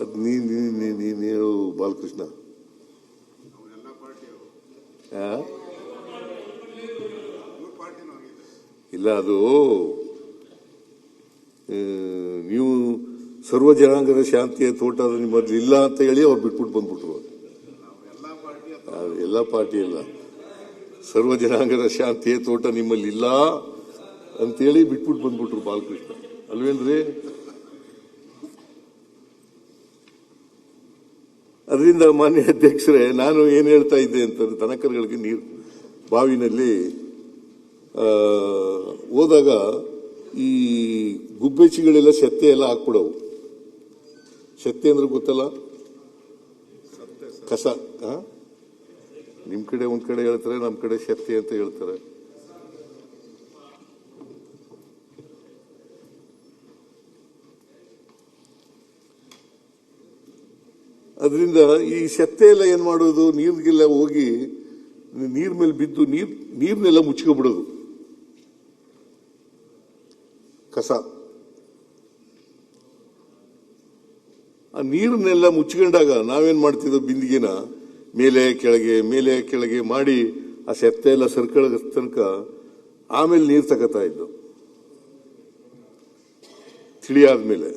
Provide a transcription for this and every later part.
ಅದು ನೀವು ಬಾಲಕೃಷ್ಣ ಇಲ್ಲ, ಅದು ನೀವು ಸರ್ವ ಜನಾಂಗದ ಶಾಂತಿಯ ತೋಟ ನಿಮ್ಮಲ್ಲಿ ಇಲ್ಲ ಅಂತ ಹೇಳಿ ಅವ್ರು ಬಿಟ್ಬಿಟ್ಟು ಬಂದ್ಬಿಟ್ರು. ಎಲ್ಲ ಪಾರ್ಟಿ ಇಲ್ಲ, ಸರ್ವ ಜನಾಂಗದ ಶಾಂತಿಯ ತೋಟ ನಿಮ್ಮಲ್ಲಿ ಇಲ್ಲ ಅಂತೇಳಿ ಬಿಟ್ಬಿಟ್ಟು ಬಂದ್ಬಿಟ್ರು ಬಾಲಕೃಷ್ಣ, ಅಲ್ವೇನ್ರಿ? ಅದರಿಂದ ಮಾನ್ಯ ಅಧ್ಯಕ್ಷರೇ, ನಾನು ಏನು ಹೇಳ್ತಾ ಇದ್ದೆ ಅಂತಂದ್ರೆ, ದನಕರುಗಳಿಗೆ ನೀರು ಬಾವಿನಲ್ಲಿ ಹೋದಾಗ ಈ ಗುಬ್ಬೆಚ್ಚಿಗಳೆಲ್ಲ ಸೆತ್ತೆ ಎಲ್ಲ ಹಾಕ್ಬಿಡವು. ಸೆತ್ತೆ ಅಂದ್ರೆ ಗೊತ್ತಲ್ಲ, ಕಸ. ನಿಮ್ ಕಡೆ ಒಂದ್ ಕಡೆ ಹೇಳ್ತಾರೆ, ನಮ್ ಕಡೆ ಸೆತ್ತೆ ಅಂತ ಹೇಳ್ತಾರೆ. ಅದರಿಂದ ಈ ಸೆತ್ತೆ ಎಲ್ಲ ಏನ್ ಮಾಡೋದು, ನೀರಿಗೆಲ್ಲ ಹೋಗಿ ನೀರ್ ಮೇಲೆ ಬಿದ್ದು ನೀರ್ನೆಲ್ಲ ಮುಚ್ಕೊಬಿಡೋದು, ಕಸ. ಆ ನೀರನ್ನೆಲ್ಲ ಮುಚ್ಕೊಂಡಾಗ ನಾವೇನ್ ಮಾಡ್ತಿದ್ವು, ಬಿಂದಿಗೆನ ಮೇಲೆ ಕೆಳಗೆ ಮಾಡಿ ಆ ಸೆತ್ತೆ ಎಲ್ಲ ಸರ್ಕಳ ತನಕ ಆಮೇಲೆ ನೀರು ತಗೋತಾ ಇದ್ದು. ತಿಳಿಯಾದ್ಮೇಲೆ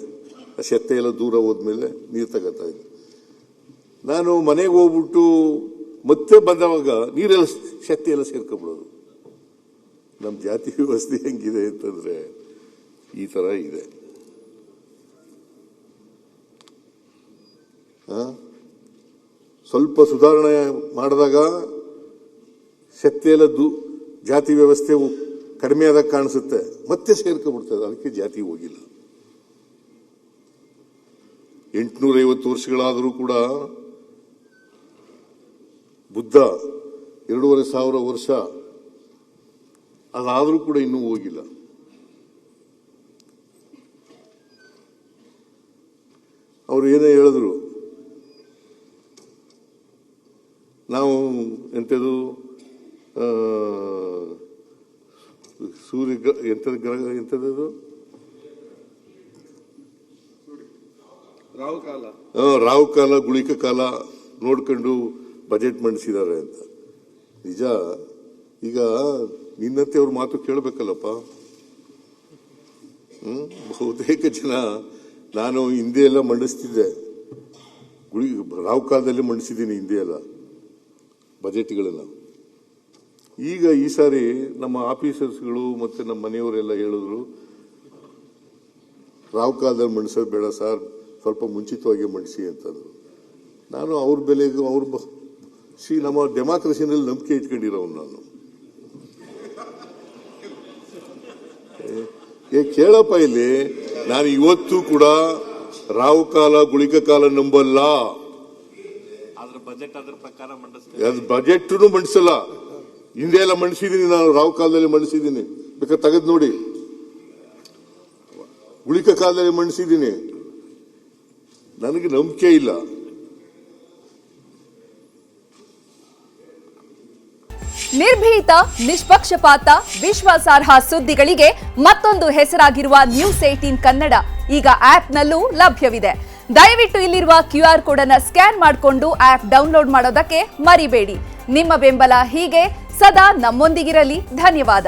ಆ ಸೆತ್ತೆ ಎಲ್ಲ ದೂರ ಹೋದ್ಮೇಲೆ ನೀರು ತಗೋತಾ ಇದ್ದು. ನಾನು ಮನೆಗೆ ಹೋಗ್ಬಿಟ್ಟು ಮತ್ತೆ ಬಂದವಾಗ ನೀರೆಲ್ಲ ಸೆತ್ತೆ ಎಲ್ಲ ಸೇರ್ಕೊಂಡ್ಬಿಡೋದು. ನಮ್ಮ ಜಾತಿ ವ್ಯವಸ್ಥೆ ಹೆಂಗಿದೆ ಅಂತಂದ್ರೆ ಈ ತರ ಇದೆ. ಸ್ವಲ್ಪ ಸುಧಾರಣೆ ಮಾಡಿದಾಗ ಸೆತ್ತೆ ಎಲ್ಲ ಜಾತಿ ವ್ಯವಸ್ಥೆ ಕಡಿಮೆ ಆದಾಗ ಕಾಣಿಸುತ್ತೆ, ಮತ್ತೆ ಸೇರ್ಕೊಂಡ್ಬಿಡ್ತದೆ. ಅದಕ್ಕೆ ಜಾತಿ ಹೋಗಿಲ್ಲ. 850 ವರ್ಷಗಳಾದರೂ ಕೂಡ ಬುದ್ಧ 2500 ವರ್ಷ ಅದಾದರೂ ಕೂಡ ಇನ್ನೂ ಹೋಗಿಲ್ಲ. ಅವ್ರು ಏನೇ ಹೇಳಿದ್ರು, ನಾವು ಎಂಥದ್ದು ಸೂರ್ಯ ಎಂಥದ್ದು ಗ್ರಹ ಎಂಥದ್ದು ರಾಹು ಕಾಲ ಗುಳಿಕ ಕಾಲ ನೋಡ್ಕೊಂಡು ಬಜೆಟ್ ಮಂಡಿಸಿದ್ದಾರೆ ಅಂತ. ನಿಜ, ಈಗ ನಿನ್ನಂತೆ ಅವ್ರ ಮಾತು ಕೇಳಬೇಕಲ್ಲಪ್ಪ. ಬಹುತೇಕ ಜನ, ನಾನು ಹಿಂದೆ ಎಲ್ಲ ಮಂಡಿಸ್ತಿದ್ದೆ, ರಾಹು ಕಾಲದಲ್ಲಿ ಮಂಡಿಸಿದ್ದೀನಿ ಹಿಂದೆ ಎಲ್ಲ ಬಜೆಟ್ಗಳೆಲ್ಲ. ಈಗ ಈ ಸಾರಿ ನಮ್ಮ ಆಫೀಸರ್ಸ್ಗಳು ಮತ್ತೆ ನಮ್ಮ ಮನೆಯವರೆಲ್ಲ ಹೇಳಿದ್ರು, ರಾಹು ಕಾಲದಲ್ಲಿ ಮಂಡಿಸೋದು ಬೇಡ ಸರ್, ಸ್ವಲ್ಪ ಮುಂಚಿತವಾಗಿ ಮಂಡಿಸಿ ಅಂತಂದ್ರು. ನಾನು ಅವ್ರ ಬೆಲೆಗೂ ನಮ್ಮ ಡೆಮಾಕ್ರಸಿನಲ್ಲಿ ನಂಬಿಕೆ ಇಟ್ಕೊಂಡಿರೋನು ನಾನು. ಕೇಳಪ್ಪ, ಇಲ್ಲಿ ನಾನು ಇವತ್ತು ಕೂಡ ರಾಹು ಕಾಲ ಗುಳಿಕ ಕಾಲ ನಂಬಲ್ಲ. ಬಜೆಟ್ ಮಂಡಿಸಲ್ಲ. ಹಿಂದೆ ಎಲ್ಲ ಮಂಡಿಸಿದೀನಿ ನಾನು, ರಾಹು ಕಾಲದಲ್ಲಿ ಮಂಡಿಸಿದ್ದೀನಿ, ಬೇಕಾದ್ರೆ ತೆಗೆದು ನೋಡಿ. ಗುಳಿಕ ಕಾಲದಲ್ಲಿ ಮಂಡಿಸಿದ್ದೀನಿ. ನನಗೆ ನಂಬಿಕೆ ಇಲ್ಲ. ನಿರ್ಭೀತ, ನಿಷ್ಪಕ್ಷಪಾತ, ವಿಶ್ವಾಸಾರ್ಹ ಸುದ್ದಿಗಳಿಗೆ ಮತ್ತೊಂದು ಹೆಸರಾಗಿರುವ ನ್ಯೂಸ್ 18 ಕನ್ನಡ ಈಗ ಆಪ್ನಲ್ಲೂ ಲಭ್ಯವಿದೆ. ದಯವಿಟ್ಟು ಇಲ್ಲಿರುವ QR ಕೋಡ್ ಅನ್ನು ಸ್ಕ್ಯಾನ್ ಮಾಡಿಕೊಂಡು ಆಪ್ ಡೌನ್ಲೋಡ್ ಮಾಡೋದಕ್ಕೆ ಮರಿಬೇಡಿ. ನಿಮ್ಮ ಬೆಂಬಲ ಹೀಗೆ ಸದಾ ನಮ್ಮೊಂದಿಗಿರಲಿ. ಧನ್ಯವಾದ.